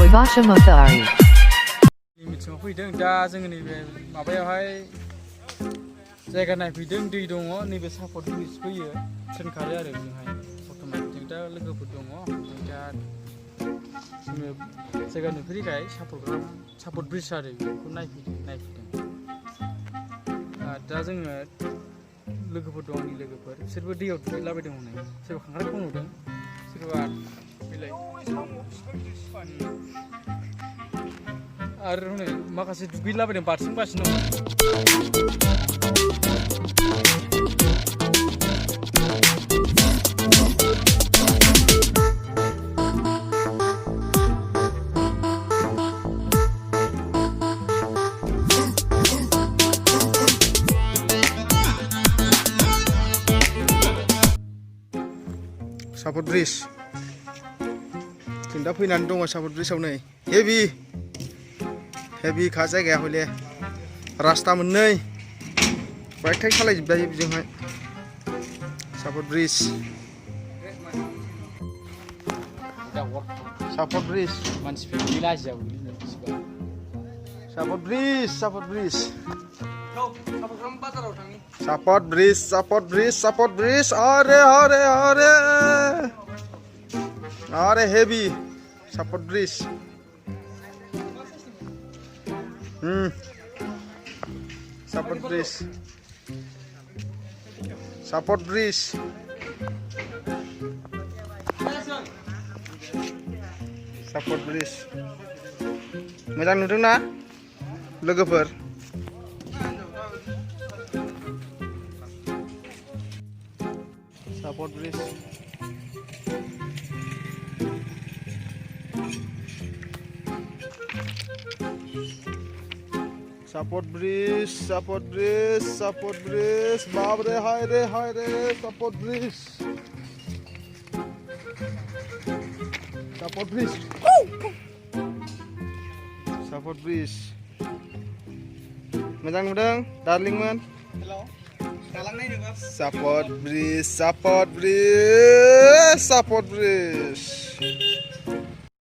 lwgwpwrjwng. मिथिङाव फैदों दा जोङो नैबे माबायावहाय जायगा नायफैदों दै दङ नैबे सापद ब्रिज फैयो ट्रेन खारो आरो बेजोंहाय बर्थमान जों दा लोगोफोर दङ ओमफ्राय दा जोङो जायगा नुफेरिखाय सापद ब्रिज आरो बेखौ नायफैदों दा जोङो लोगोफोर दं आंनि लोगोफोर बिसोरबो दैयाव दुगैलाबायदों हनै सोरबा खांख्राइखौ नुदों सोरबा बिलाइ आरो हनै माखासे दुगैलाबायदों बारसोमगासिनो दं sapod bridge जों दा फैनानै दङ sapod bridgeआव नै हेभि खा जायगाया हले रास्ता मोननै बाइक सालायजोबजायो बेजोंहाय sapod bridge मानसिफोर लाजियाव sapod bridge sapod अरे heavy sapod bridge sapod bridge मोजां नुदोंना लोगोफोर sapod bridge sapod bridge बाप रे हाय रे sapod bridge मोजां नुदों दार्लिंमोन हेलौ दालां नायनोबा sapod bridge